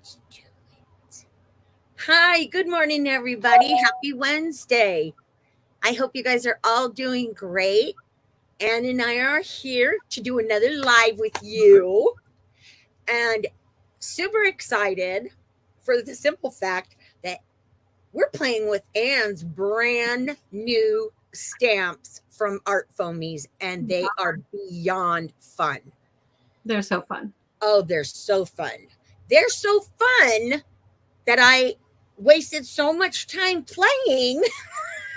Let's do it. Hi, good morning, everybody. Happy Wednesday. I hope you guys are all doing great. Ann and I are here to do another live with you. And super excited for the simple fact that we're playing with Ann's brand new stamps from Artfoamies, and they are beyond fun. They're so fun. Oh, they're so fun. They're so fun that I wasted so much time playing.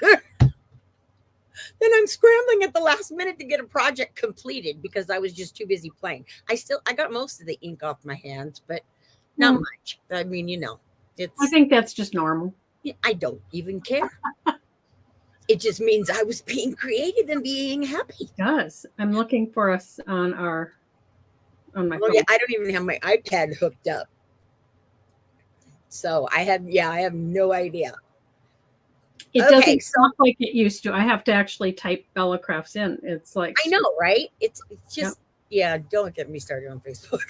Then I'm scrambling at the last minute to get a project completed because I was just too busy playing. I got most of the ink off my hands, but not much. I mean, I think that's just normal. I don't even care. It just means I was being creative and being happy. It does. I'm looking for us on my phone. Yeah, I don't even have my iPad hooked up. So I have no idea. It doesn't sound like it used to. I have to actually type Bella Crafts in. It's like I know, right? It's just don't get me started on Facebook.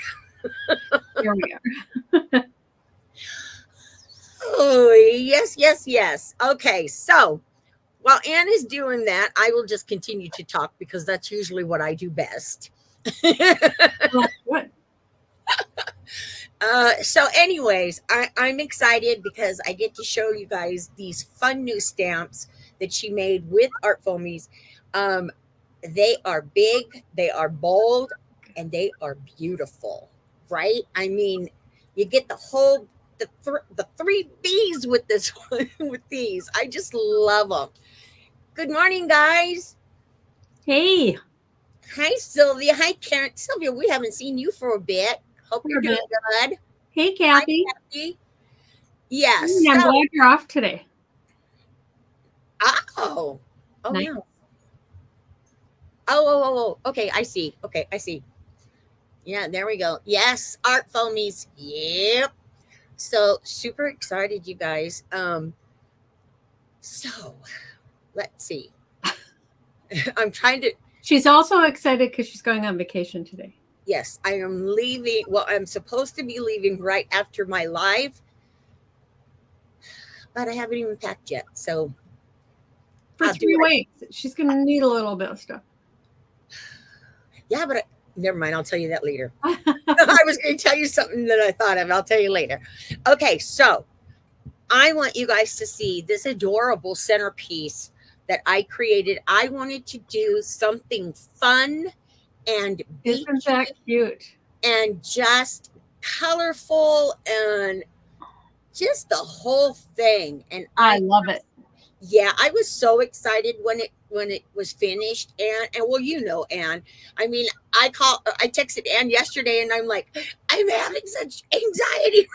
Here we are. Oh, yes. Okay, so while Ann is doing that, I will just continue to talk because that's usually what I do best. What? So anyways, I'm excited because I get to show you guys these fun new stamps that she made with Artfoamies. They are big, they are bold, and they are beautiful, right? I mean, you get the three B's with this one, with these. I just love them. Good morning, guys. Hey. Hi, Sylvia. Hi, Karen. Sylvia, we haven't seen you for a bit. Hope you're doing good. Hey, Kathy. Hi, Kathy. Yes. I'm glad you're off today. Oh, nice. Yeah. Oh. Okay, I see. Yeah, there we go. Yes, Artfoamies. Yep. So super excited, you guys. So let's see. I'm trying to. She's also excited because she's going on vacation today. Yes, I am leaving. Well, I'm supposed to be leaving right after my live, but I haven't even packed yet. So for 3 weeks, she's going to need a little bit of stuff. Yeah, but never mind. I'll tell you that later. I was going to tell you something that I thought of. I'll tell you later. Okay, so I want you guys to see this adorable centerpiece that I created. I wanted to do something fun and isn't that cute? And just colorful and just the whole thing. And I love it. Yeah, I was so excited when it was finished. And well, Ann. I mean, I texted Ann yesterday and I'm like, I'm having such anxiety.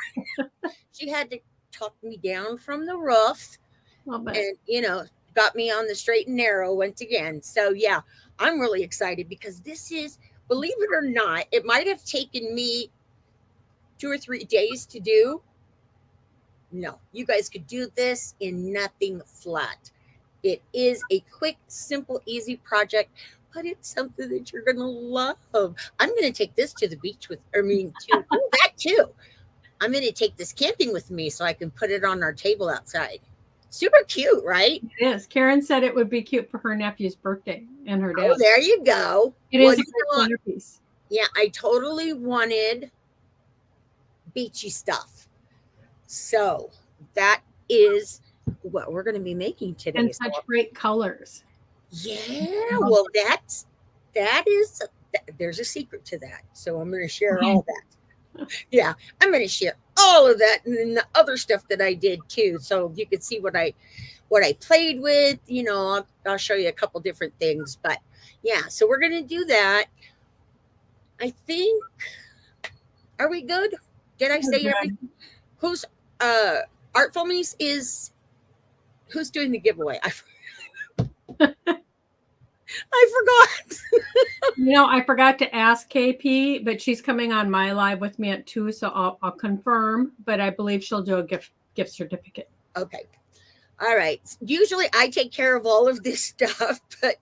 She had to talk me down from the roof and got me on the straight and narrow once again. So yeah, I'm really excited because this is, believe it or not, it might have taken me 2 or 3 days to do. No, you guys could do this in nothing flat. It is a quick, simple, easy project, but it's something that you're going to love. I'm going to take this to the beach that too. I'm going to take this camping with me so I can put it on our table outside. Super cute, right? It is. Karen said it would be cute for her nephew's birthday and her dad. Oh, there you go. It is a centerpiece. Yeah, I totally wanted beachy stuff. So that is what we're going to be making today. And such great colors. Yeah, well, there's a secret to that. So I'm going to share all that. Yeah, I'm going to share all of that and then the other stuff that I did too. So you can see what I played with, I'll show you a couple different things, but yeah, so we're going to do that. I think, are we good? Did I say everything? Who's Artfoamies who's doing the giveaway? I forgot. I forgot to ask KP, but she's coming on my live with me at 2, so I'll confirm. But I believe she'll do a gift certificate. Okay, all right. Usually I take care of all of this stuff, but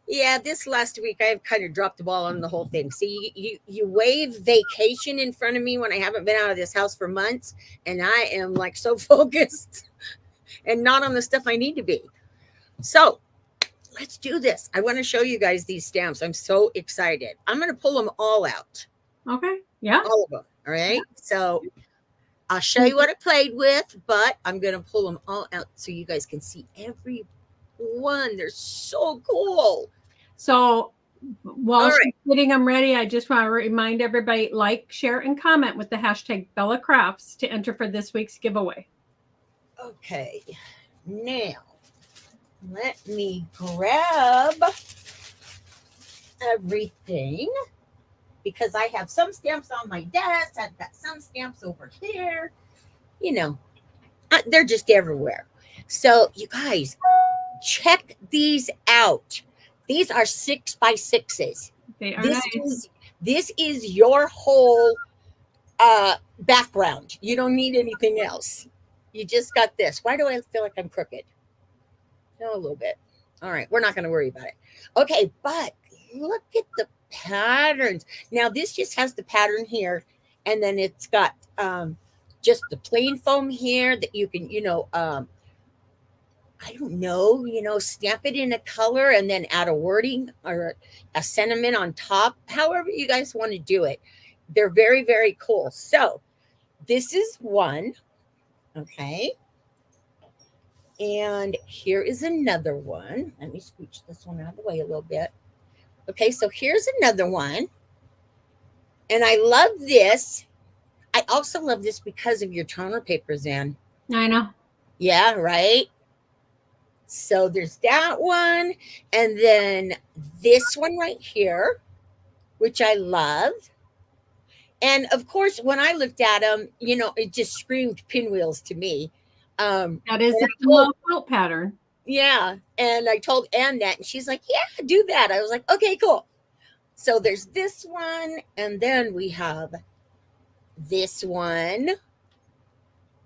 Yeah, this last week I've kind of dropped the ball on the whole thing. See, you wave vacation in front of me when I haven't been out of this house for months, and I am like so focused and not on the stuff I need to be. So let's do this. I want to show you guys these stamps. I'm so excited. I'm going to pull them all out, Okay. Yeah. all of them. All right. So I'll show you what I played with, but I'm going to pull them all out so you guys can see every one. They're so cool. So while All she's right. getting them ready, I just want to remind everybody, like, share, and comment with the hashtag Bella Crafts to enter for this week's giveaway. Okay. Now, let me grab everything because I have some stamps on my desk. I've got some stamps over here. You know, they're just everywhere. So, you guys, check these out. These are 6x6s. They are This nice. is your whole background. You don't need anything else. You just got this. Why do I feel like I'm crooked? No, a little bit. All right, we're not going to worry about it. Okay, but look at the patterns. Now this just has the pattern here, and then it's got just the plain foam here that you can, I don't know, stamp it in a color and then add a wording or a sentiment on top, however you guys want to do it. They're very, very cool. So this is one. Okay. And here is another one. Let me scooch this one out of the way a little bit. Okay, so here's another one. And I love this. I also love this because of your toner papers, Ann. I know. Yeah, right? So there's that one. And then this one right here, which I love. And of course, when I looked at them, it just screamed pinwheels to me. That is And the I told, quilt pattern. yeah. And I told Ann that, and she's like, yeah, do that. I was like, okay, cool. So there's this one, and then we have this one.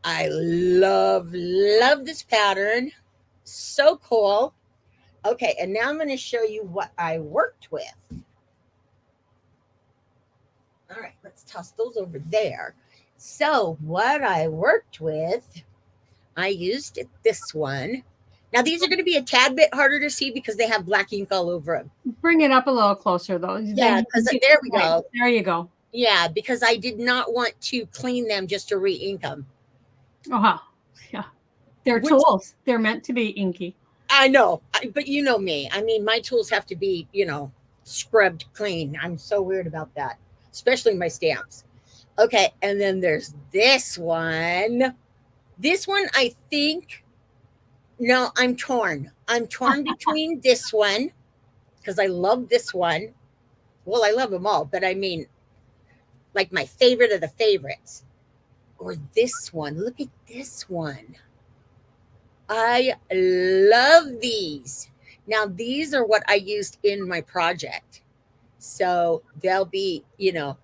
I love this pattern. So cool. Okay, and now I'm going to show you what I worked with. All right, let's toss those over there. So what I worked with, I used this one. Now these are going to be a tad bit harder to see because they have black ink all over them. Bring it up a little closer, though. Yeah, because there we go. There you go. Yeah, because I did not want to clean them just to re-ink them. Oh, yeah. They're tools. They're meant to be inky. I know, but you know me. I mean, my tools have to be, scrubbed clean. I'm so weird about that, especially my stamps. Okay, and then there's this one. This one, I think, no, I'm torn. I'm torn between this one, because I love this one. Well, I love them all, but I mean, like my favorite of the favorites. Or this one. Look at this one. I love these. Now, these are what I used in my project. So they'll be, you'll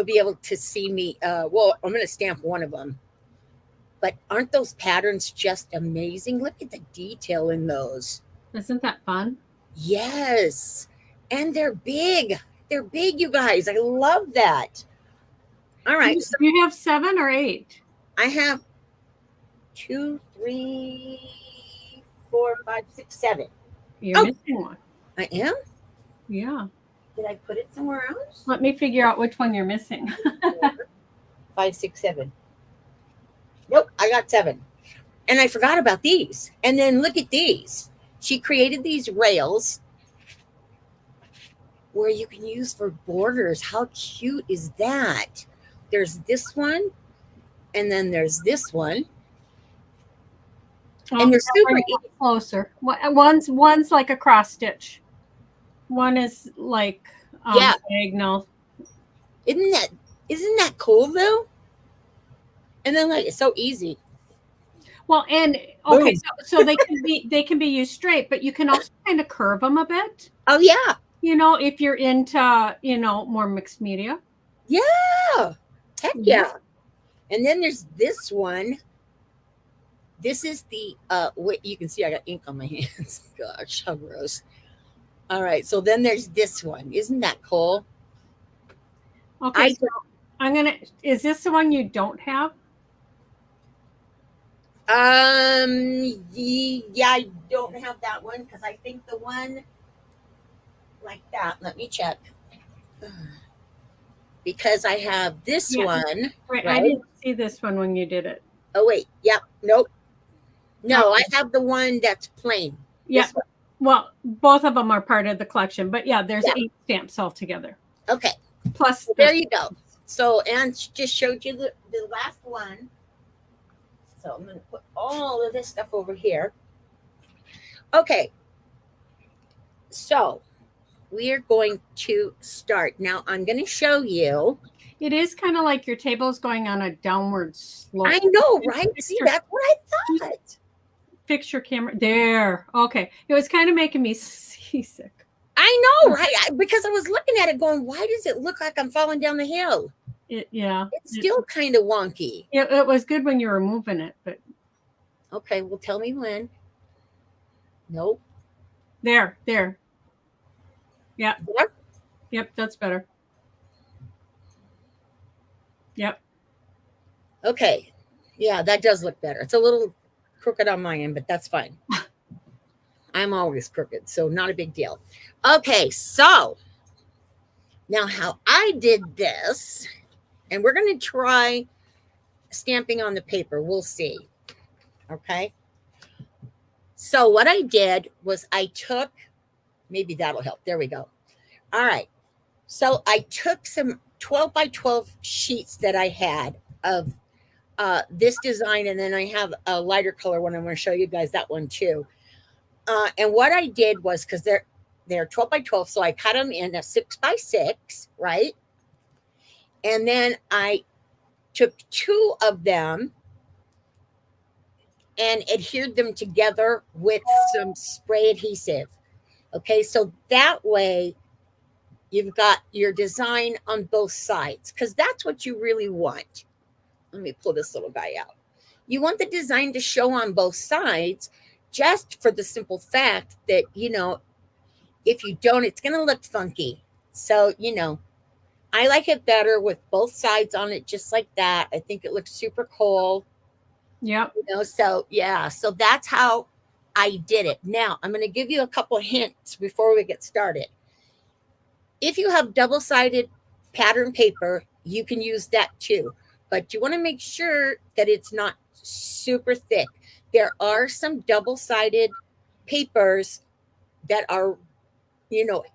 be able to see me. Well, I'm going to stamp one of them. But aren't those patterns just amazing? Look at the detail in those. Isn't that fun? Yes. And they're big. They're big, you guys. I love that. All right. So you have 7 or 8? I have 2, 3, 4, 5, 6, 7. You're missing one. I am? Yeah. Did I put it somewhere else? Let me figure out which one you're missing. 5, 6, 7. Nope, I got 7. And I forgot about these. And then look at these. She created these rails where you can use for borders. How cute is that? There's this one, and then there's this one. And they're super easy. Closer. One's like a cross stitch. One is like diagonal. Isn't that cool though? And then like it's so easy. Well, and okay, so they can be used straight, but you can also kind of curve them a bit. Oh yeah. If you're into more mixed media. Yeah. Heck yeah. And then there's this one. This is the what you can see I got ink on my hands. Gosh, how gross. All right. So then there's this one. Isn't that cool? Okay, so I'm gonna. Is this the one you don't have? Yeah, I don't have that one because I think the one like that. Let me check. Because I have this Yeah, one, right. I right? didn't see this one when you did it. Oh wait, yep, nope. No, I Okay. have the one that's plain. Yeah. This one. Well, both of them are part of the collection, but yeah, there's Yeah. 8 stamps altogether. Okay. Plus So the there you go. So Ann just showed you the last one. So I'm gonna put all of this stuff over here. Okay. So we are going to start. Now I'm gonna show you. It is kind of like your table's going on a downward slope. I know, right? See, that's what I thought. Fix your camera. There. Okay. It was kind of making me seasick. I know, right? Because I was looking at it going, why does it look like I'm falling down the hill? Yeah. It's still kind of wonky. It was good when you were moving it, but. Okay, well, tell me when. Nope. There. Yeah. There? Yep, that's better. Yep. Okay. Yeah, that does look better. It's a little crooked on my end, but that's fine. I'm always crooked, so not a big deal. Okay, so now how I did this, and we're going to try stamping on the paper. We'll see. Okay. So what I did was I took, maybe that'll help. There we go. All right. So I took some 12 by 12 sheets that I had of this design, and then I have a lighter color one. I'm going to show you guys that one too. And what I did was, because they're 12 by 12, so I cut them in a 6 by 6, right? And then I took 2 of them and adhered them together with some spray adhesive. Okay, so that way you've got your design on both sides, because that's what you really want. Let me pull this little guy out. You want the design to show on both sides, just for the simple fact that, if you don't, it's going to look funky. So, I like it better with both sides on it, just like that. I think it looks super cool. Yep. So yeah, so that's how I did it. Now, I'm going to give you a couple hints before we get started. If you have double-sided pattern paper, you can use that too. But you want to make sure that it's not super thick. There are some double-sided papers that are,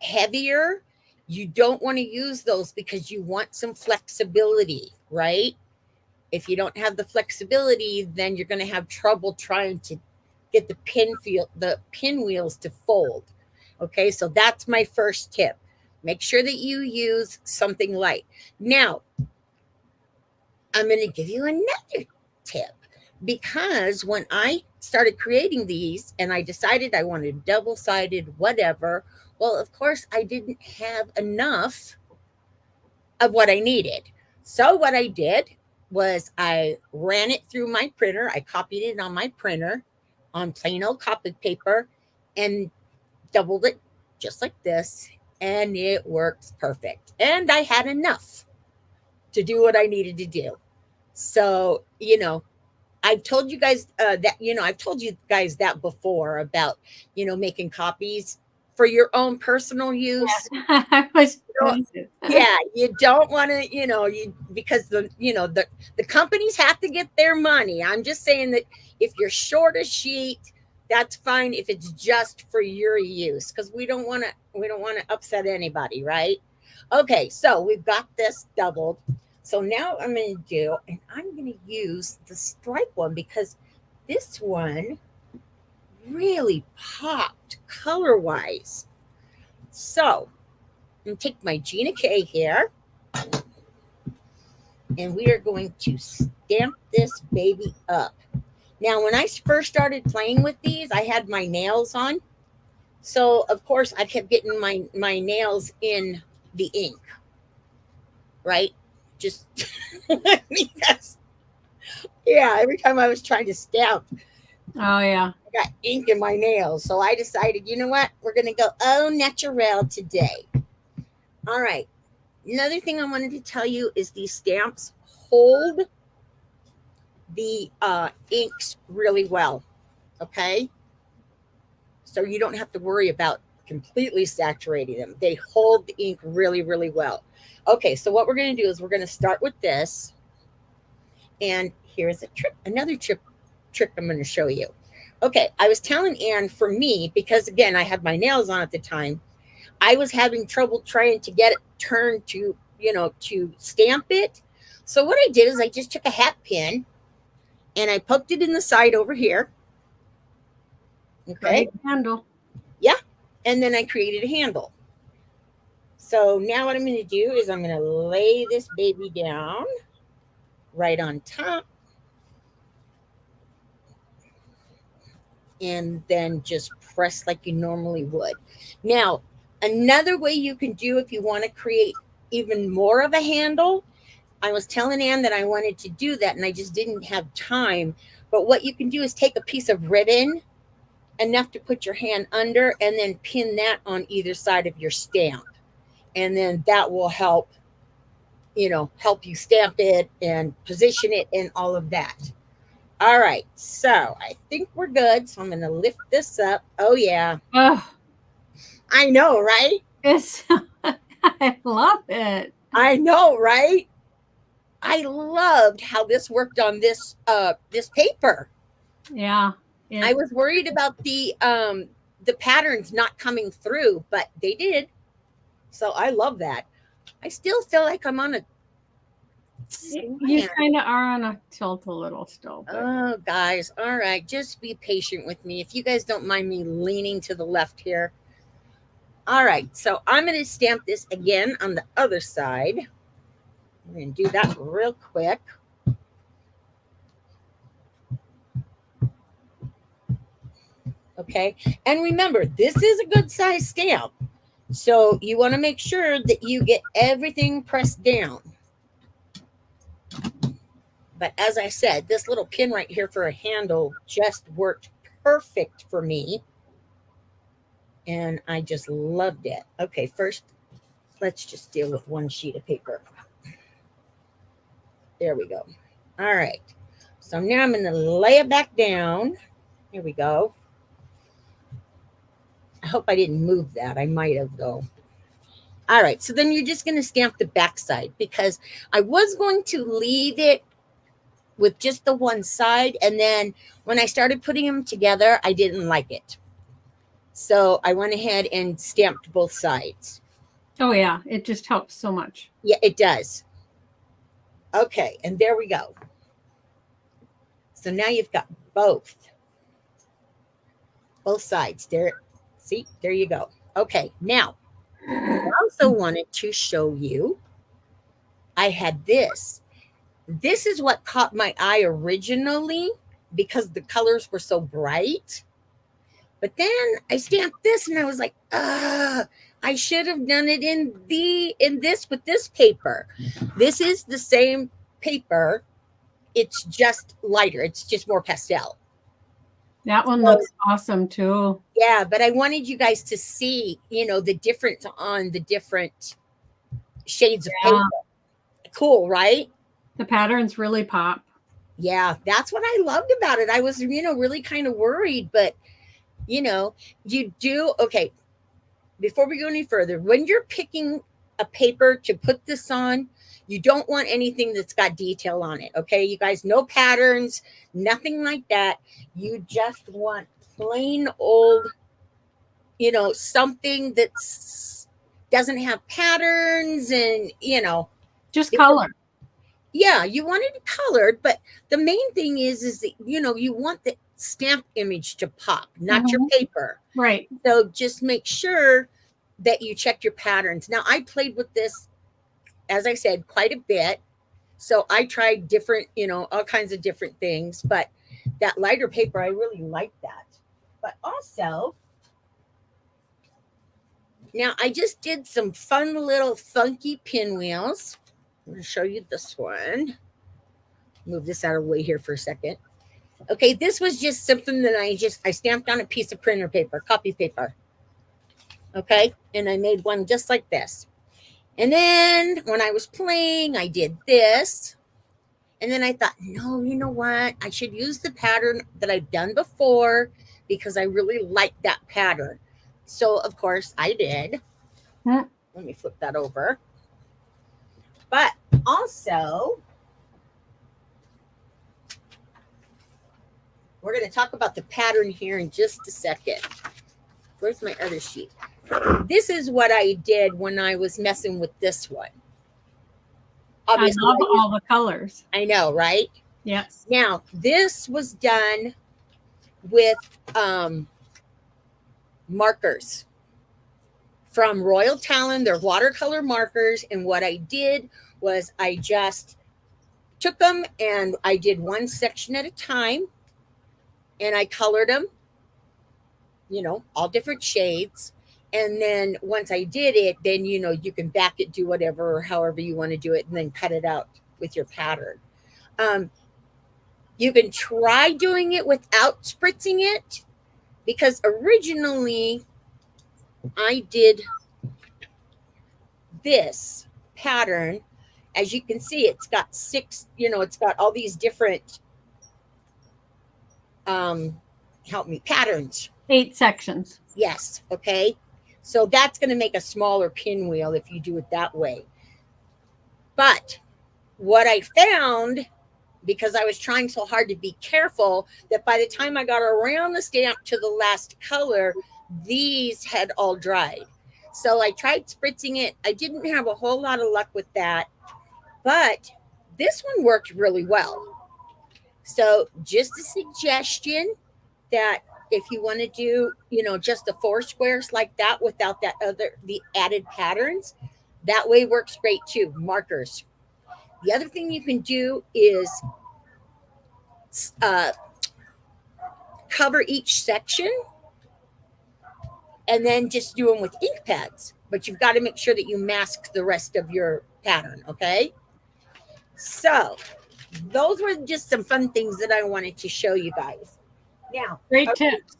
heavier. You don't want to use those because you want some flexibility, right? If you don't have the flexibility, then you're going to have trouble trying to get the pinwheels to fold. Okay, so that's my first tip. Make sure that you use something light. Now, I'm going to give you another tip, because when I started creating these and I decided I wanted double-sided whatever, well, of course, I didn't have enough of what I needed. So what I did was I ran it through my printer. I copied it on my printer on plain old copy paper and doubled it just like this, and it works perfect. And I had enough to do what I needed to do. So, I've told you guys I've told you guys that before about, making copies for your own personal use. I was. Yeah, you don't want to, because the companies have to get their money. I'm just saying that if you're short a sheet, that's fine if it's just for your use, because we don't want to upset anybody, right? Okay, so we've got this doubled. So now I'm going to use the stripe one, because this one really popped color wise. So I'm going to take my Gina K here, and we are going to stamp this baby up. Now, when I first started playing with these, I had my nails on. So, of course, I kept getting my nails in the ink, right? Just because, yeah, every time I was trying to stamp, Oh yeah. I got ink in my nails. So I decided, you know what? We're going to go au naturel today. All right. Another thing I wanted to tell you is these stamps hold the inks really well. Okay. So you don't have to worry about completely saturating them. They hold the ink really, really well. Okay. So what we're going to do is we're going to start with this. And here's a trick, another trick I'm going to show you. Okay. I was telling Ann, for me, because again, I had my nails on at the time, I was having trouble trying to get it turned to, to stamp it. So what I did is I just took a hat pin and I poked it in the side over here. Okay. Great handle. Yeah. And then I created a handle. So now what I'm going to do is I'm going to lay this baby down right on top. And then just press like you normally would. Now, another way you can do if you want to create even more of a handle, I was telling Ann that I wanted to do that and I just didn't have time. But what you can do is take a piece of ribbon, enough to put your hand under, and then pin that on either side of your stamp. And then that will help you stamp it and position it and all of that. All right, so I think we're good. So I'm going to lift this up. Oh, yeah. Oh, I know, right? it's I love it. I know, right? I loved how this worked on this paper. Yeah. I was worried about the patterns not coming through, but they did. So I love that. I still feel like I'm on a You kind of are on a tilt a little still. But. Oh, guys. All right. Just be patient with me. If you guys don't mind me leaning to the left here. All right. So I'm going to stamp this again on the other side. I'm going to do that real quick. Okay. And remember, this is a good size stamp. So you want to make sure that you get everything pressed down. But as I said, this little pin right here for a handle just worked perfect for me. And I just loved it. Okay, first, let's just deal with one sheet of paper. There we go. All right. So now I'm going to lay it back down. Here we go. I hope I didn't move that. I might have, though. All right. So then you're just going to stamp the back side, because I was going to leave it with just the one side. And then when I started putting them together, I didn't like it. So I went ahead and stamped both sides. Oh, yeah. It just helps so much. Yeah, it does. Okay. And there we go. So now you've got both sides. There. See, there you go. Okay. Now, I also wanted to show you, I had this. This is what caught my eye originally because the colors were so bright. But then I stamped this and I was like, I should have done it in this with this paper. This is the same paper. It's just lighter. It's just more pastel. That one looks awesome too. Yeah, but I wanted you guys to see, the difference on the different shades of paper. Cool, right? The patterns really pop. Yeah, that's what I loved about it. I was, really kind of worried, but, you do. Okay, before we go any further, when you're picking a paper to put this on, you don't want anything that's got detail on it. Okay, you guys, no patterns, nothing like that. You just want plain old, something that doesn't have patterns and, just color. Yeah, you want it colored, but the main thing is that, you want the stamp image to pop, not your paper. Right. So just make sure that you check your patterns. Now, I played with this, as I said, quite a bit. So I tried different, all kinds of different things, but that lighter paper, I really like that. But also, now I just did some fun little funky pinwheels. I'm going to show you this one. Move this out of the way here for a second. Okay, this was just something that I stamped on a piece of printer paper, copy paper. Okay, and I made one just like this. And then when I was playing, I did this. And then I thought, no, you know what? I should use the pattern that I've done before because I really like that pattern. So, of course, I did. Hmm. Let me flip that over. But also, we're going to talk about the pattern here in just a second. Where's my other sheet? This is what I did when I was messing with this one. Obviously, I love all the colors. I know, right? Yes. Now, this was done with markers from Royal Talon. They're watercolor markers. And what I did was I just took them and I did one section at a time. And I colored them, all different shades. And then once I did it, then, you can back it, do whatever, or however you want to do it, and then cut it out with your pattern. You can try doing it without spritzing it, because originally I did this pattern. As you can see, it's got it's got all these different, patterns. 8 sections. Yes. Okay. So that's going to make a smaller pinwheel if you do it that way. But what I found, because I was trying so hard to be careful, that by the time I got around the stamp to the last color, these had all dried. So I tried spritzing it. I didn't have a whole lot of luck with that, but this one worked really well. So just a suggestion that if you want to do, just the 4 squares like that without the added patterns, that way works great too. Markers. The other thing you can do is cover each section and then just do them with ink pads. But you've got to make sure that you mask the rest of your pattern, okay? So those were just some fun things that I wanted to show you guys. Now, great tips.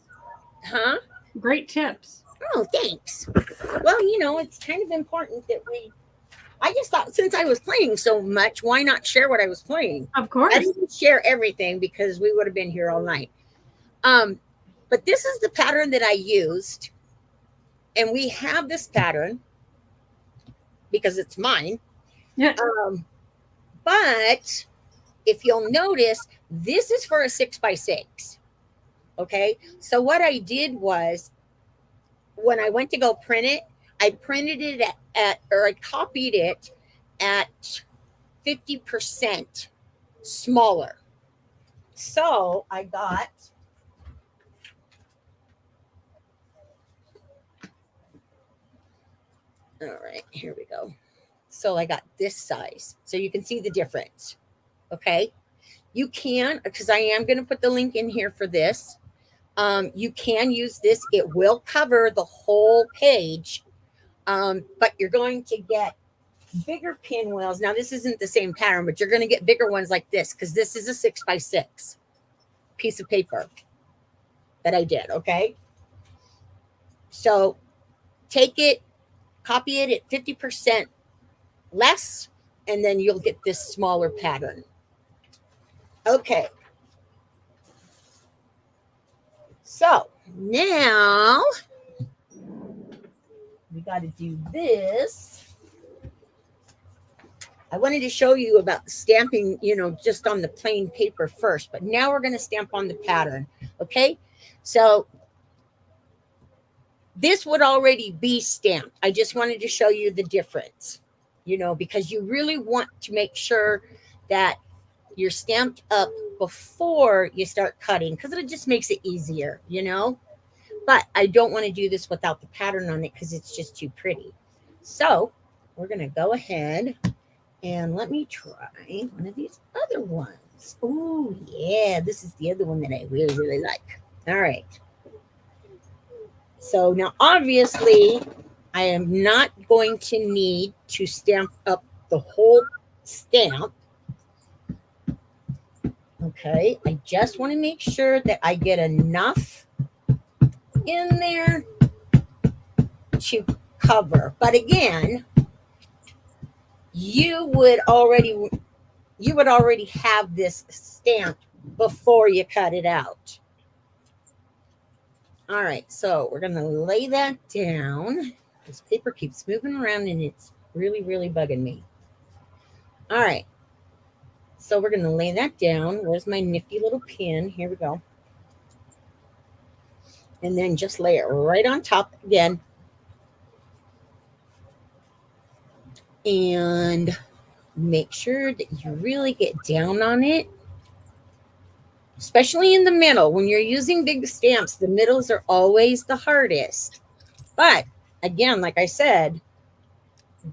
Huh? Great tips. Oh, thanks. Well, it's kind of important that I just thought, since I was playing so much, why not share what I was playing? Of course. I didn't share everything because we would have been here all night. But this is the pattern that I used. And we have this pattern because it's mine. Yeah. But if you'll notice, this is for a 6x6. Okay. So what I did was, when I went to go print it, I printed it I copied it at 50% smaller. So I got, all right, here we go. So I got this size. So you can see the difference. Okay. You can, because I am going to put the link in here for this. You can use this. It will cover the whole page, but you're going to get bigger pinwheels. Now, this isn't the same pattern, but you're going to get bigger ones like this, because this is a 6x6 piece of paper that I did. Okay. So take it, copy it at 50% less, and then you'll get this smaller pattern. Okay. So now we got to do this. I wanted to show you about stamping, just on the plain paper first, but now we're going to stamp on the pattern. Okay. So this would already be stamped. I just wanted to show you the difference, because you really want to make sure that you're stamped up before you start cutting, because it just makes it easier, but I don't want to do this without the pattern on it because it's just too pretty. So we're going to go ahead and let me try one of these other ones. Oh yeah, this is the other one that I really, really like. All right. So now obviously I am not going to need to stamp up the whole stamp. Okay, I just want to make sure that I get enough in there to cover. But again, you would already have this stamped before you cut it out. All right, so we're going to lay that down. This paper keeps moving around and it's really, really bugging me. All right, so we're going to lay that down. Where's my nifty little pin? Here we go. And then just lay it right on top again. And make sure that you really get down on it, especially in the middle. When you're using big stamps, the middles are always the hardest. But again, like I said,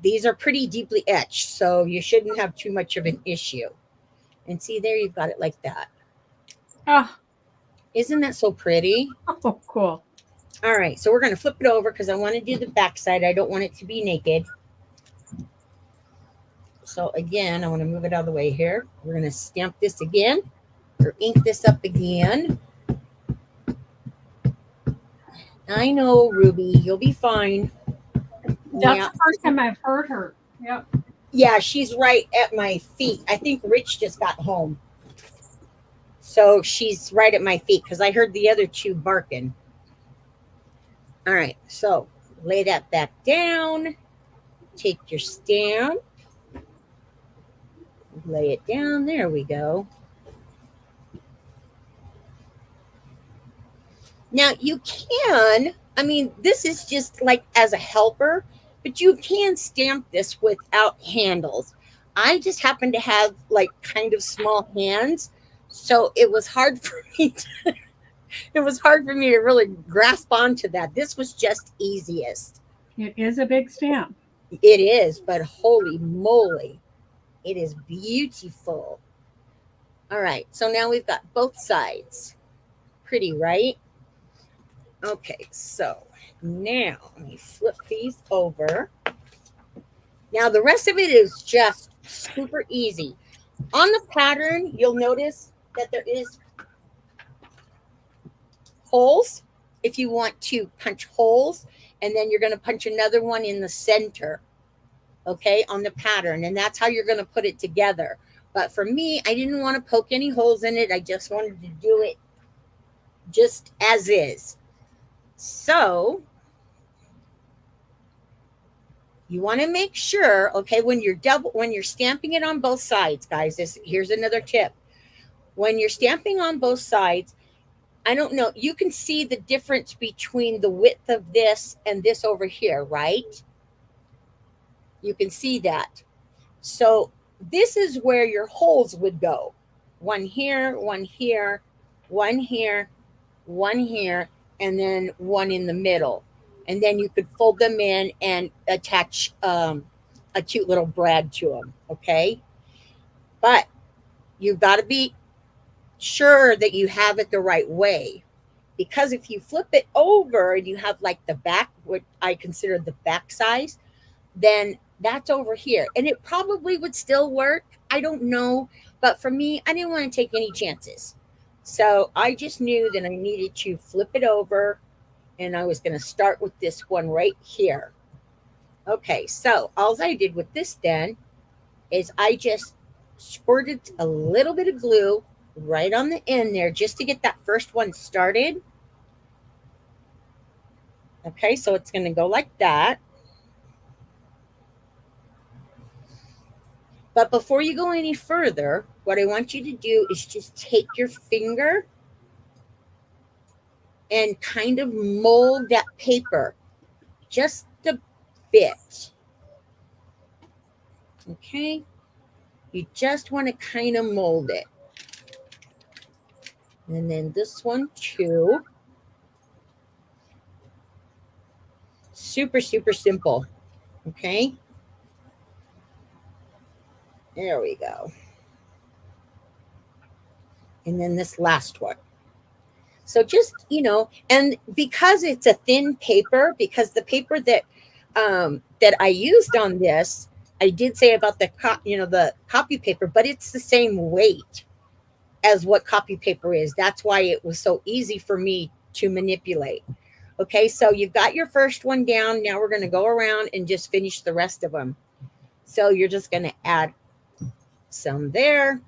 these are pretty deeply etched, so you shouldn't have too much of an issue. And see, there you've got it like that. Oh, isn't that so pretty? oh, cool. All right, so we're going to flip it over because I want to do the back side. I don't want it to be naked. So again, I want to move it out of the way here. We're going to stamp this again or ink this up again. I know, Ruby, you'll be fine. That's the first time I've heard her. Yep. Yeah, she's right at my feet. I think Rich just got home. So she's right at my feet because I heard the other two barking. All right, so lay that back down. Take your stamp. Lay it down. There we go. Now you can, I mean, this is just like as a helper, but you can stamp this without handles. I just happen to have like kind of small hands, so it was hard for me to really grasp onto that. This was just easiest. It is a big stamp. It is, but holy moly, it is beautiful. All right, so now we've got both sides. Pretty, right? Okay, so now let me flip these over. Now the rest of it is just super easy. On the pattern, you'll notice that there is holes if you want to punch holes, and then you're going to punch another one in the center, okay, on the pattern, and that's how you're going to put it together. But for me, I didn't want to poke any holes in it. I just wanted to do it just as is. So you want to make sure, okay, when you're stamping it on both sides, guys, here's another tip. When you're stamping on both sides, I don't know, you can see the difference between the width of this and this over here, right? You can see that. So this is where your holes would go. One here, one here, one here, one here, and then one in the middle. And then you could fold them in and attach a cute little brad to them, okay? But you've got to be sure that you have it the right way. Because if you flip it over and you have like the back, what I consider the back size, then that's over here. And it probably would still work. I don't know. But for me, I didn't want to take any chances. So I just knew that I needed to flip it over, and I was going to start with this one right here. Okay, so all I did with this then is I just squirted a little bit of glue right on the end there just to get that first one started. Okay, so it's going to go like that. But before you go any further, what I want you to do is just take your finger and kind of mold that paper just a bit. Okay? You just want to kind of mold it. And then this one too. Super, super simple. Okay? There we go. And then this last one. So just, and because it's a thin paper, because the paper that I used on this, I did say about the copy paper, but it's the same weight. as what copy paper is. That's why it was so easy for me to manipulate. Okay, so you've got your first one down. Now we're going to go around and just finish the rest of them. So you're just going to add some there.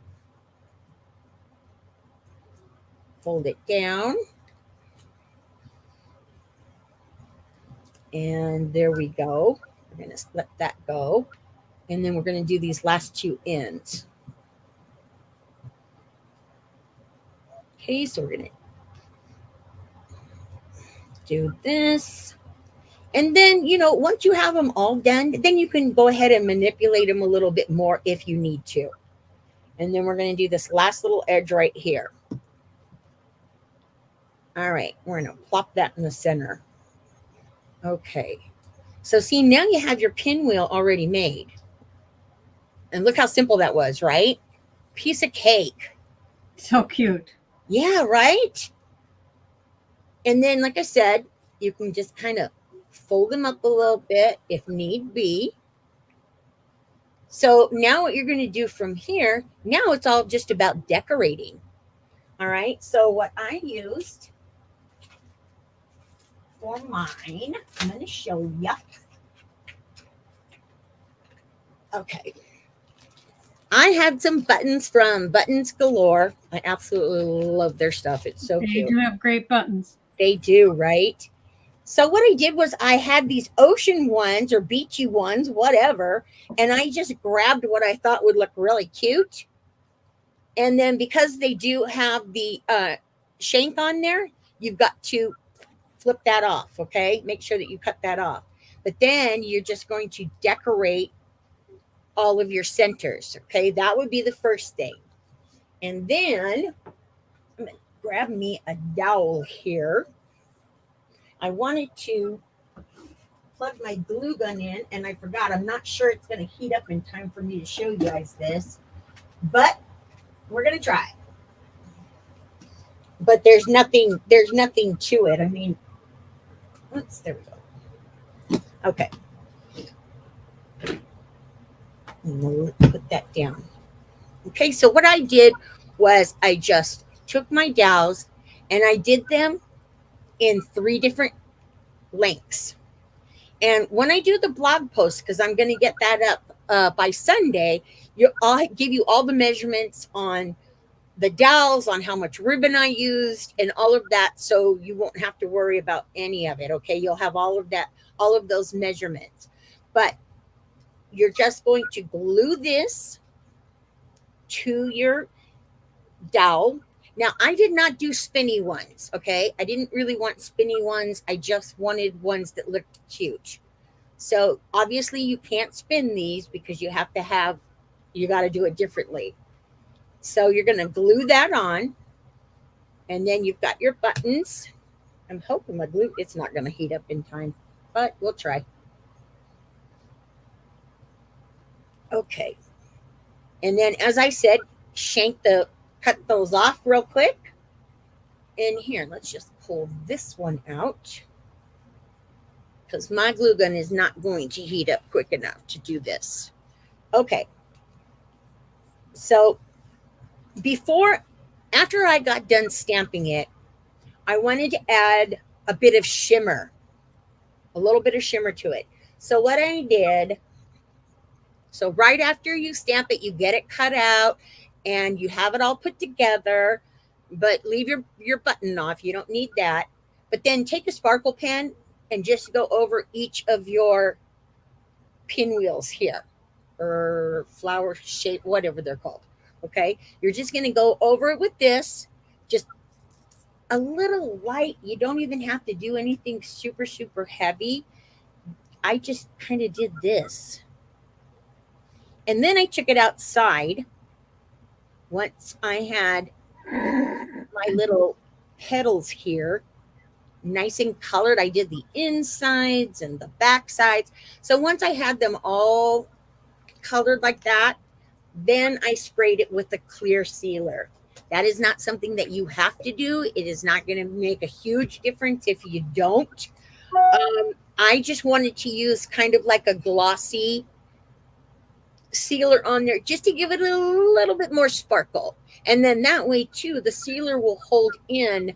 Fold it down. And there we go. We're going to let that go. And then we're going to do these last two ends. Okay, so we're going to do this. And then, once you have them all done, then you can go ahead and manipulate them a little bit more if you need to. And then we're going to do this last little edge right here. All right, we're going to plop that in the center. Okay. So see, now you have your pinwheel already made. And look how simple that was, right? Piece of cake. So cute. Yeah, right? And then, like I said, you can just kind of fold them up a little bit if need be. So now what you're going to do from here, now it's all just about decorating. All right. So what I used for mine, I'm going to show you. Okay. I had some buttons from Buttons Galore. I absolutely love their stuff. It's so cute. They do have great buttons. They do, right? So what I did was I had these ocean ones or beachy ones, whatever, and I just grabbed what I thought would look really cute. And then because they do have the shank on there, you've got to flip that off, okay? Make sure that you cut that off. But then you're just going to decorate all of your centers, okay? That would be the first thing. And then I'm going to grab me a dowel here. I wanted to plug my glue gun in, and I forgot. I'm not sure it's going to heat up in time for me to show you guys this, but we're going to try. But there's nothing to it. I mean, there we go. Okay. We'll put that down. Okay, so what I did was I just took my dowels and I did them in 3 different lengths. And when I do the blog post, because I'm going to get that up by Sunday, I'll give you all the measurements on the dowels, on how much ribbon I used and all of that. So you won't have to worry about any of it. Okay. You'll have all of that, all of those measurements, but you're just going to glue this to your dowel. Now, I did not do spinny ones, okay? I didn't really want spinny ones. I just wanted ones that looked cute. So obviously you can't spin these because you got to do it differently. So you're going to glue that on, and then you've got your buttons. I'm hoping my glue, it's not going to heat up in time, but we'll try. Okay. And then, as I said, cut those off real quick. And here, let's just pull this one out, because my glue gun is not going to heat up quick enough to do this. Okay. So after I got done stamping it, I wanted to add a bit of shimmer, a little bit of shimmer to it. So what I did, so right after you stamp it, you get it cut out and you have it all put together, but leave your button off. You don't need that. But then take a sparkle pen and just go over each of your pinwheels here, or flower shape, whatever they're called. Okay. You're just going to go over it with this, just a little light. You don't even have to do anything super, super heavy. I just kind of did this. And then I took it outside. Once I had my little petals here nice and colored, I did the insides and the back sides. So once I had them all colored like that, then I sprayed it with a clear sealer. That is not something that you have to do. It is not going to make a huge difference if you don't. I just wanted to use kind of like a glossy sealer on there just to give it a little bit more sparkle. And then that way too, the sealer will hold in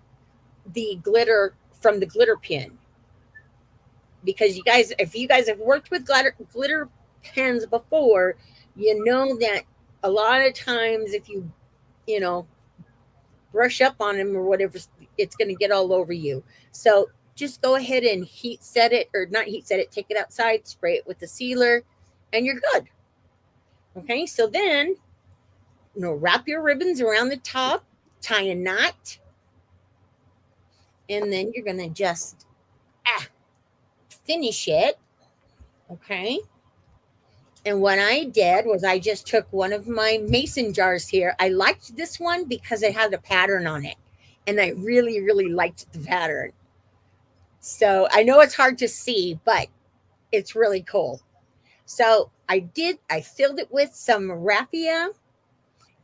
the glitter from the glitter pin. Because you guys, if you guys have worked with glitter pens before, you know that a lot of times if you know, brush up on them or whatever, it's going to get all over you. So just go ahead and heat set it, or not heat set it, take it outside, spray it with the sealer, and you're good. Okay, so then, wrap your ribbons around the top, tie a knot, and then you're going to just finish it. Okay. And what I did was I just took one of my mason jars here. I liked this one because it had a pattern on it. And I really, really liked the pattern. So I know it's hard to see, but it's really cool. So I filled it with some raffia.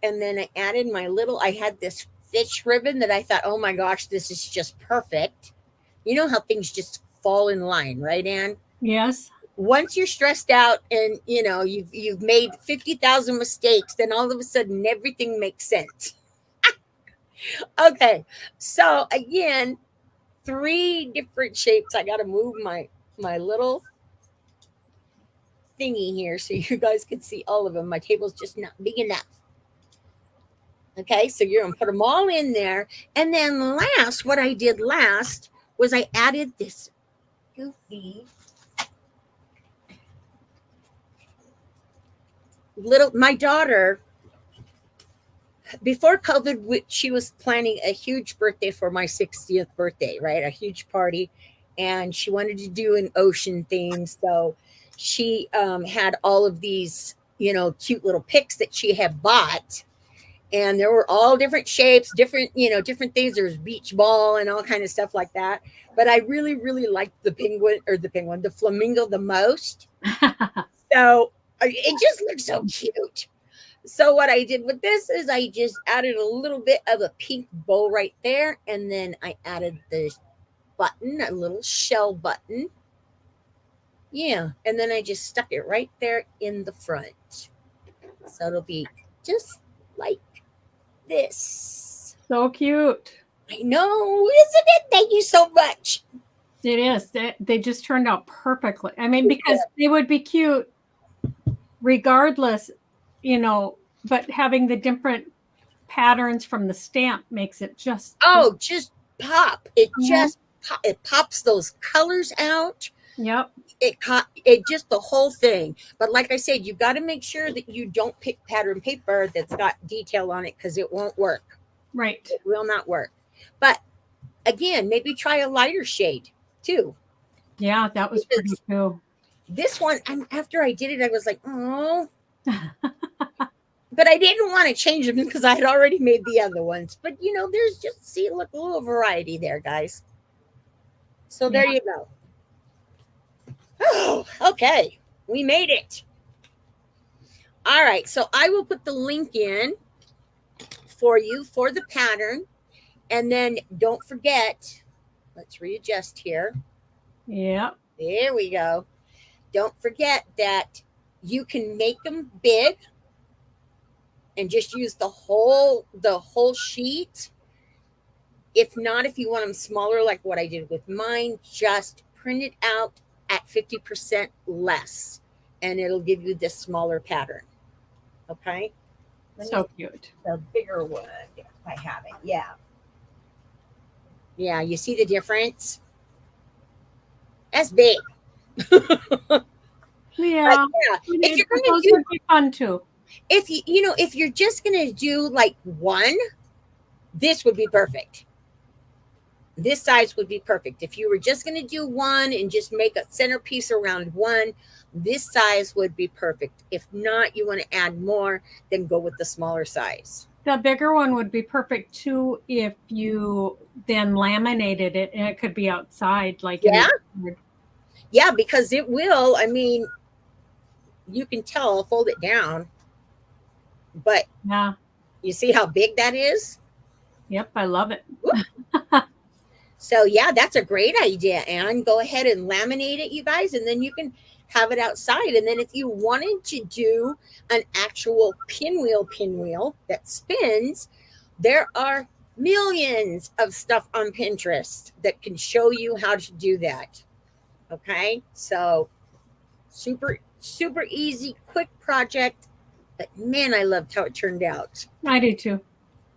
And then I added I had this fish ribbon that I thought, oh my gosh, this is just perfect. You know how things just fall in line, right, Ann? Yes. Once you're stressed out and you've made 50,000 mistakes, then all of a sudden everything makes sense. Okay, so again, 3 different shapes. I got to move my little thingy here so you guys can see all of them. My table's just not big enough. Okay, so you're gonna put them all in there, and then what I did last was I added this goofy my daughter, before COVID, she was planning a huge birthday for my 60th birthday, right? A huge party. And she wanted to do an ocean theme. So she had all of these, cute little picks that she had bought. And there were all different shapes, different things. There's beach ball and all kind of stuff like that. But I really, really liked the flamingo the most. So it just looks so cute. So what I did with this is I just added a little bit of a pink bow right there. And then I added the button, a little shell button. Yeah. And then I just stuck it right there in the front. So it'll be just like this. So cute. I know, isn't it? Thank you so much. It is. They just turned out perfectly. I mean, because they would be cute regardless, but having the different patterns from the stamp makes it just just pop. It it pops those colors out. Yep. It just the whole thing. But like I said, you got to make sure that you don't pick pattern paper that's got detail on it, because it won't work. Right. It will not work. But again, maybe try a lighter shade too. Yeah, that was pretty cool. This one, after I did it, I was like, oh. But I didn't want to change them because I had already made the other ones. But, there's just, look, a little variety there, guys. So there you go. Oh, okay. We made it. All right. So I will put the link in for you for the pattern. And then don't forget, let's readjust here. Yeah. There we go. Don't forget that you can make them big and just use the whole sheet. If not, if you want them smaller, like what I did with mine, just print it out at 50% less, and it'll give you this smaller pattern. Okay. So cute. The bigger one, if I have it. Yeah. Yeah. You see the difference? That's big. Yeah. If you're going those to would be fun too. If you're just going to do like one, this would be perfect. This size would be perfect. If you were just going to do one and just make a centerpiece around one, this size would be perfect. If not, you want to add more, then go with the smaller size. The bigger one would be perfect too if you then laminated it, and it could be outside. Like yeah, because it will. I mean, you can tell. I'll fold it down, but yeah, you see how big that is? Yep, I love it. So yeah, that's a great idea, Ann. Go ahead and laminate it, you guys, and then you can have it outside. And then if you wanted to do an actual pinwheel that spins, there are millions of stuff on Pinterest that can show you how to do that. Okay, so super, super easy, quick project. But man, I loved how it turned out. I do too.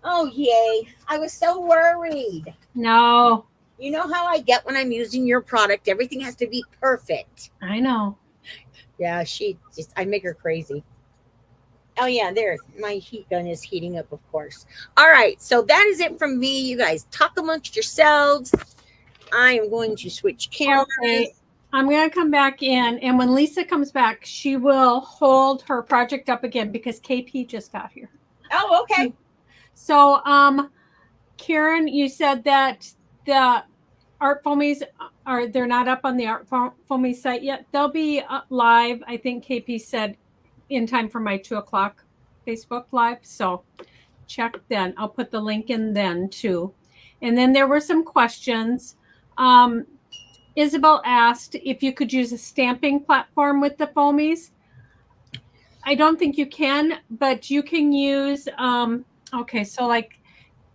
Oh, yay. I was so worried. No, You know how I get when I'm using your product? Everything has to be perfect. I know. Yeah, I make her crazy. Oh, yeah, there. My heat gun is heating up, of course. All right, so that is it from me. You guys talk amongst yourselves. I am going to switch cameras. Okay. I'm going to come back in, and when Lisa comes back, she will hold her project up again because KP just got here. Oh, okay. So, Karen, you said that the Artfoamies they're not up on the Artfoamies site yet. They'll be live. I think KP said in time for my 2:00 Facebook live. So check then. I'll put the link in then too. And then there were some questions. Isabel asked if you could use a stamping platform with the foamies. I don't think you can, but you can use, okay, so like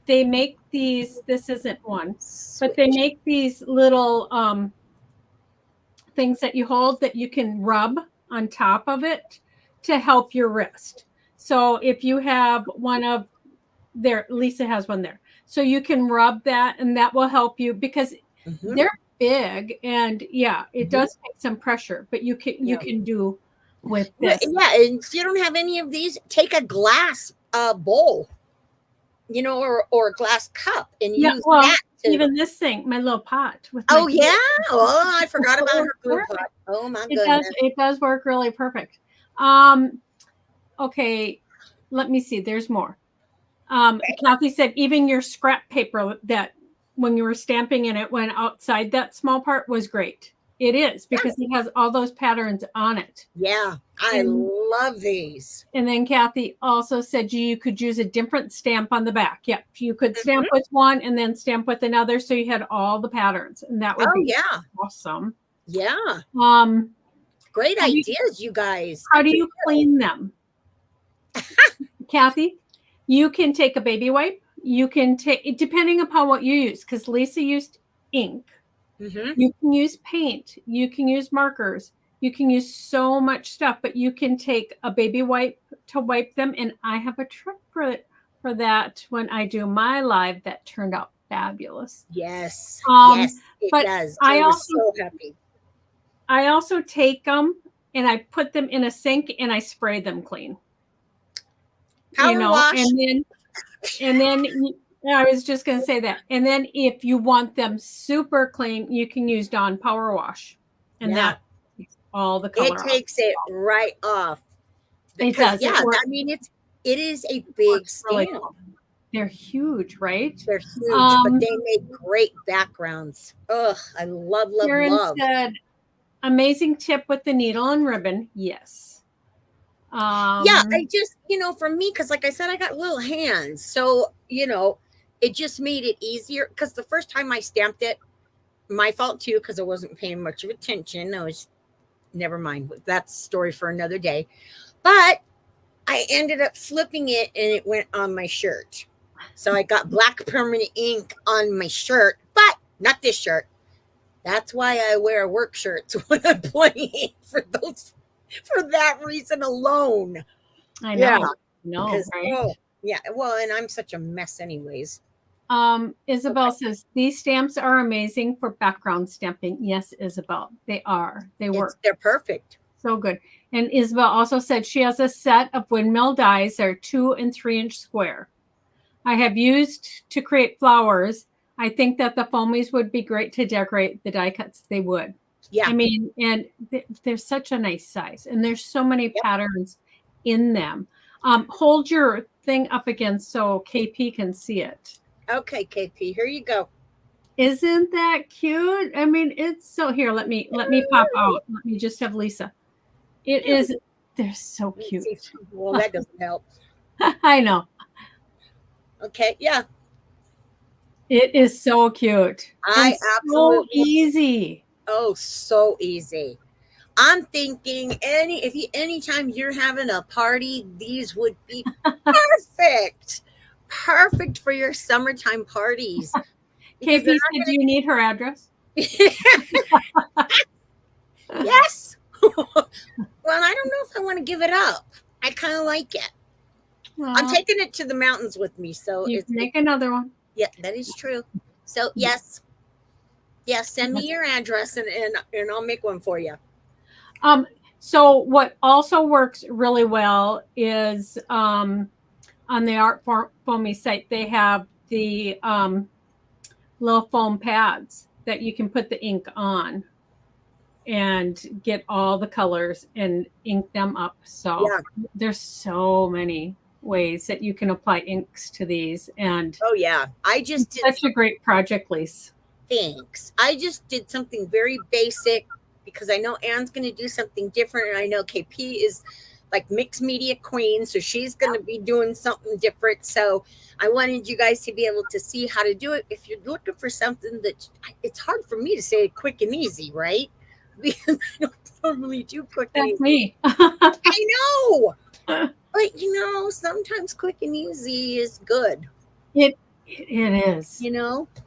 they make these, this isn't one, but they make these little things that you hold that you can rub on top of it to help your wrist. So if you have one of there, Lisa has one there. So you can rub that and that will help you because they're big and yeah, it does take some pressure, but you can do with this. Yeah, and if you don't have any of these, take a glass bowl, you know, or a glass cup and use that. Even this thing, my little pot. With oh yeah, oh I forgot about her glue pot. Oh my goodness, it does work really perfect. Okay, let me see. There's more. Kathy said even your scrap paper that when you were stamping and it went outside that small part was great. It is because it has all those patterns on it. Yeah, I love these. And then Kathy also said you could use a different stamp on the back. Yep, you could stamp with one and then stamp with another, so you had all the patterns, and that would be awesome. Yeah. Great ideas, you guys. How do you clean them? Kathy, you can take a baby wipe. You can take, depending upon what you use, because Lisa used ink. You can use paint. You can use markers. You can use so much stuff, but you can take a baby wipe to wipe them. And I have a trick for that when I do my live that turned out fabulous. Yes. Yes, it does. I was so happy. I also take them and I put them in a sink and I spray them clean. Power wash. And then I was just going to say that. And then if you want them super clean, you can use Dawn Power Wash. And that takes all the color off. It takes it right off. It does. Yeah, I mean, it is a big stamp. Really cool. They're huge, right? They're huge, but they make great backgrounds. Ugh, I love. Karen said, amazing tip with the needle and ribbon. Yes. Yeah, I just, for me, because like I said, I got little hands. So, it just made it easier. Because the first time I stamped it, my fault too, because I wasn't paying much of attention. Never mind. That's a story for another day. But I ended up flipping it and it went on my shirt. So I got black permanent ink on my shirt, but not this shirt. That's why I wear work shirts when I'm playing for that reason alone. I know. Yeah. No, right? Oh, yeah. Well, and I'm such a mess anyways. Isabel says, these stamps are amazing for background stamping. Yes, Isabel, they are. They work. They're perfect. So good. And Isabel also said she has a set of windmill dies that are 2 and 3 inch square. I have used to create flowers. I think that the foamies would be great to decorate the die cuts. They would. Yeah. I mean, and they're such a nice size. And there's so many patterns in them. Hold your thing up again so KP can see it. Okay, KP, here you go. Isn't that cute? I mean, it's so, here, let me pop out. Let me just have Lisa. It is, they're so cute. Well, that doesn't help. I know. Okay, yeah. It is so cute. Absolutely. So easy. Oh, so easy. I'm thinking anytime you're having a party, these would be perfect. Perfect for your summertime parties. KP said, do you need her address? Yes. Well, I don't know if I want to give it up. I kind of like it. I'm taking it to the mountains with me, so you can make another one. Yeah, that is true. So yes, send me your address and I'll make one for you. So what also works really well is on the Artfoamies site, they have the little foam pads that you can put the ink on and get all the colors and ink them up. So there's so many ways that you can apply inks to these. And oh yeah, I just did such a great project, Lise. Thanks. I just did something very basic because I know Ann's going to do something different, and I know KP is like mixed media queen, so she's going to be doing something different. So I wanted you guys to be able to see how to do it. If you're looking for something that it's hard for me to say quick and easy, right? Because I don't normally do quick and easy. That's me. I know. But sometimes quick and easy is good. It is.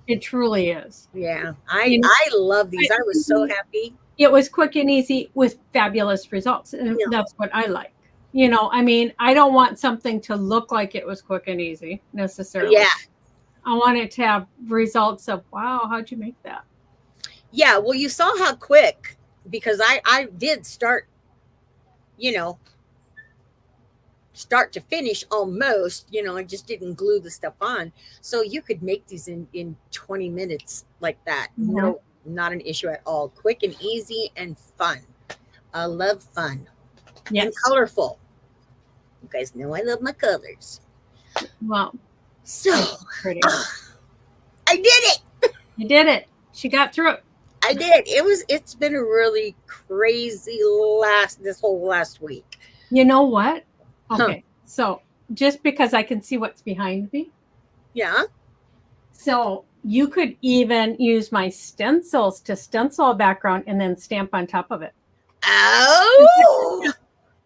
It truly is. Yeah. I love these. I was so happy. It was quick and easy with fabulous results. And that's what I like. I don't want something to look like it was quick and easy necessarily. Yeah. I want it to have results of, wow, how'd you make that? Yeah. Well, you saw how quick, because I did start, start to finish almost, I just didn't glue the stuff on. So you could make these in 20 minutes like that. Mm-hmm. No, not an issue at all. Quick and easy and fun. I love fun. Yes. And colorful. You guys know I love my colors. Wow. So pretty. I did it. You did it. She got through it. I did. It's been a really crazy this whole last week. You know what? Okay. So just because I can see what's behind me. Yeah. So you could even use my stencils to stencil a background and then stamp on top of it. Oh.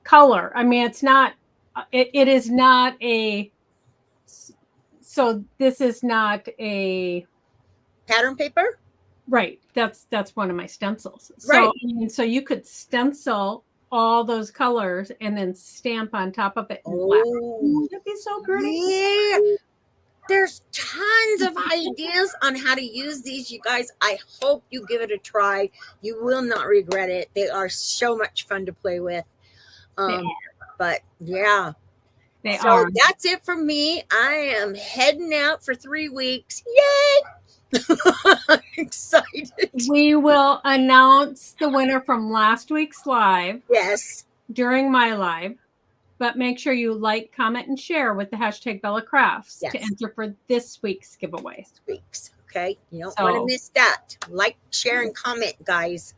Color. It's not, it is not a, so this is not a pattern paper. Right. That's one of my stencils. Right. So you could stencil all those colors and then stamp on top of it. Oh, that'd be so pretty. Yeah. There's tons of ideas on how to use these, you guys. I hope you give it a try. You will not regret it. They are so much fun to play with. But yeah. They are. That's it for me. I am heading out for 3 weeks. Yay! I'm excited. We will announce the winner from last week's live. Yes. During my live. But make sure you like, comment, and share with the hashtag Bella Crafts to enter for this week's giveaway. Okay. You don't want to miss that. Like, share, and comment, guys.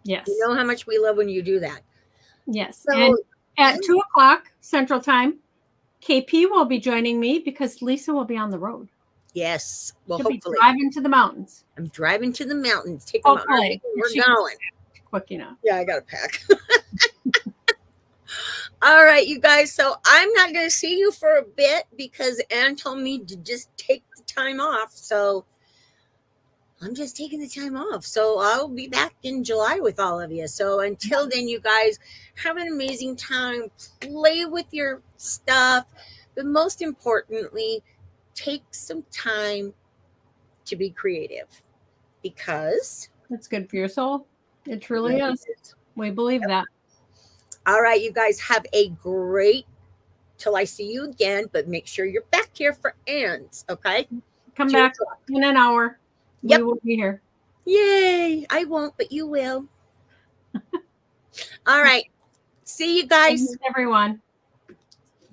Yes. You know how much we love when you do that. Yes. So, and at 2:00 Central Time, KP will be joining me because Lisa will be on the road. Yes. Well, She'll hopefully. be driving to the mountains. I'm driving to the mountains. Take them out. We're going. Quick enough. Yeah, I got to pack. All right, you guys. So I'm not going to see you for a bit because Ann told me to just take the time off. So I'm just taking the time off. So I'll be back in July with all of you. So until then, you guys have an amazing time. Play with your stuff. But most importantly, take some time to be creative because it's good for your soul. It truly is. We believe that. All right, you guys have a great till I see you again, but make sure you're back here for Ann's, okay? Come back in an hour. Yep. We will be here. Yay. I won't, but you will. All right. See you guys. Thanks, everyone.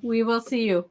We will see you.